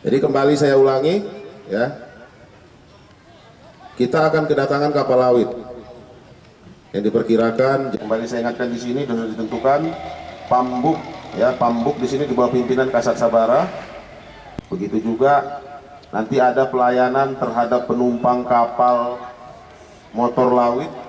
Jadi kembali saya ulangi, ya, kita akan kedatangan kapal laut yang diperkirakan. Kembali saya ingatkan di sini sudah ditentukan Pambuk, ya, Pambuk di sini di bawah pimpinan Kasat Sabara. Begitu juga nanti ada pelayanan terhadap penumpang kapal motor laut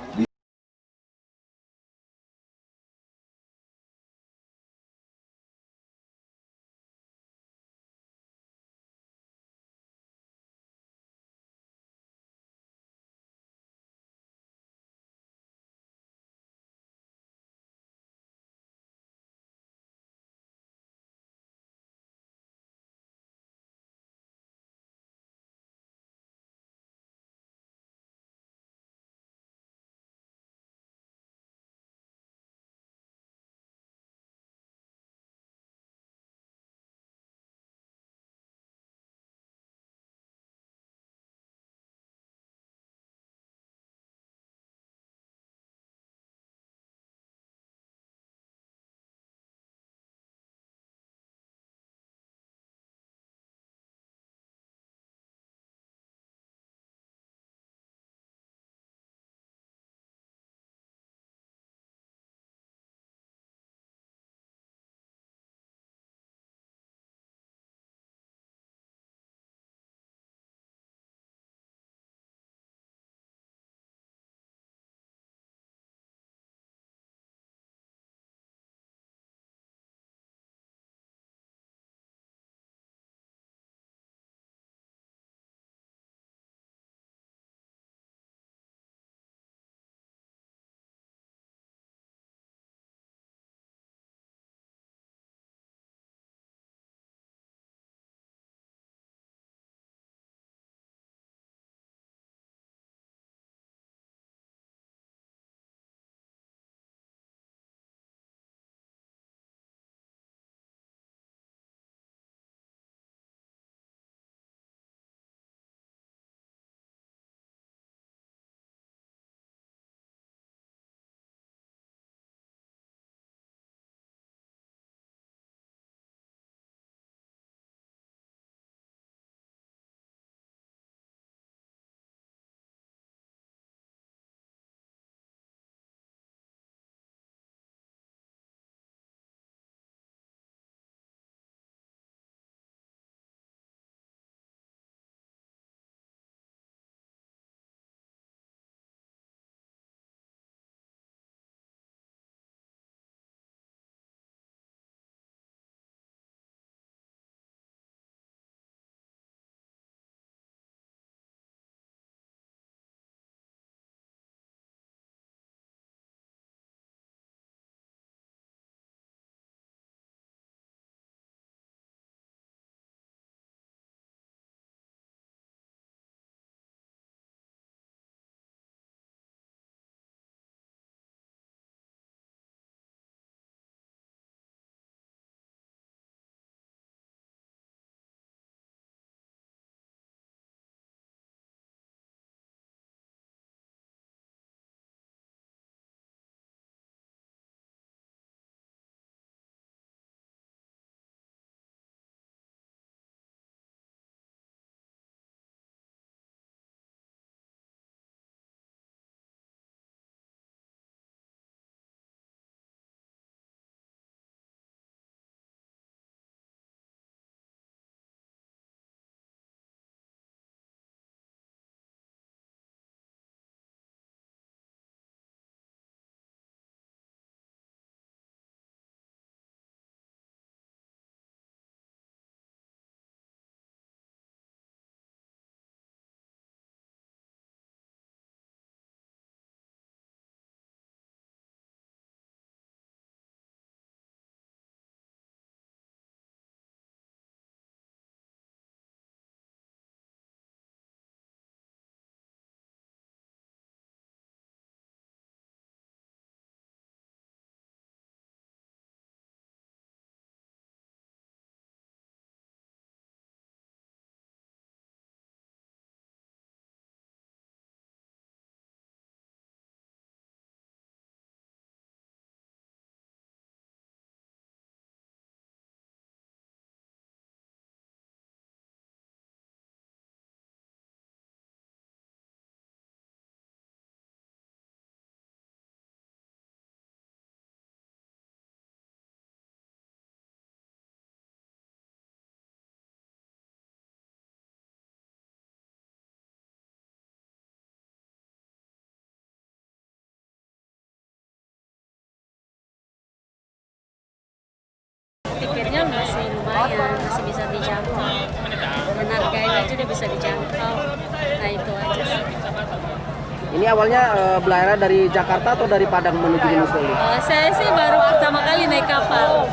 Ini awalnya berlayar dari Jakarta atau dari Padang menuju Gunung Sitoli? Saya sih baru pertama kali naik kapal.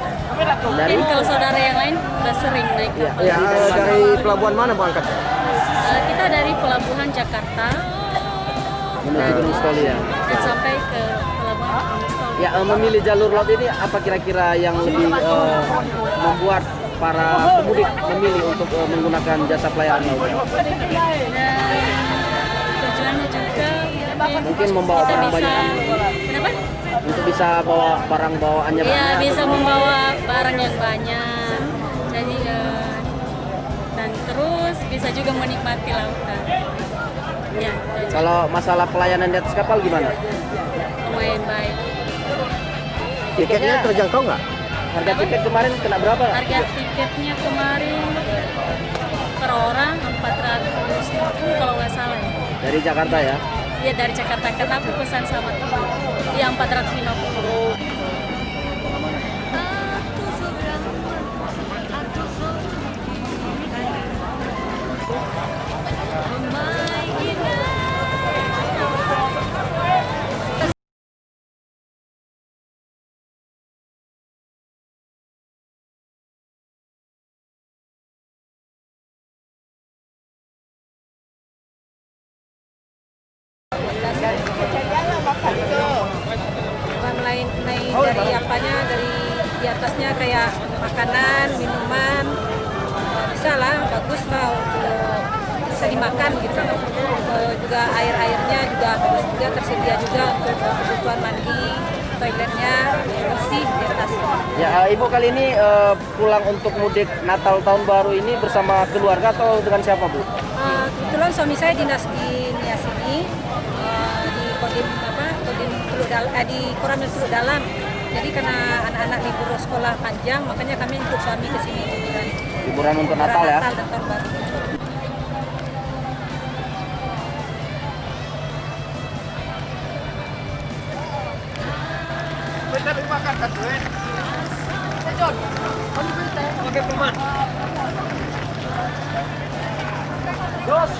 Dari Mungkin kalau saudara yang lain udah sering naik kapal. ya, dari pelabuhan mana berangkat? Kita dari pelabuhan Jakarta Menuju Gunung Sitoli ya. dan sampai ke pelabuhan Gunung Sitoli. Ya, memilih jalur laut ini apa kira-kira yang lebih membuat para pemudik memilih untuk menggunakan jasa pelayaran laut? Dan tujuannya juga Mungkin membawa kita barang bisa, banyak. kenapa? Untuk bisa bawa barang bawaannya Iya, banyak. bisa membawa barang yang banyak. Jadi dan terus bisa juga menikmati lautan. Ya, Kalau masalah pelayanan di atas kapal gimana? lumayan baik. Tiketnya terjangkau nggak? Harga tiket kemarin kena berapa? Harga tiketnya kemarin per orang 450 kalau nggak salah ya. Dari Jakarta ya? Iya dari Jakarta, karena aku pesan sama teman. Iya 450. Mulai dari apanya, dari di atasnya kayak makanan, minuman, bisa lah, bagus lah untuk bisa dimakan gitu. Juga airnya juga bagus juga, tersedia juga untuk kebutuhan mandi, toiletnya bersih di atas. Ya, Ibu kali ini pulang untuk mudik Natal tahun baru ini bersama keluarga atau dengan siapa, Bu? Kebetulan suami saya dinas di Nias ini, di Kodim di Koramil Teluk Dalam. Jadi karena anak-anak libur sekolah panjang, makanya kami ikut suami ke sini Liburan untuk Natal ya? Natal dan tahun baru. Oke, teman. Jos.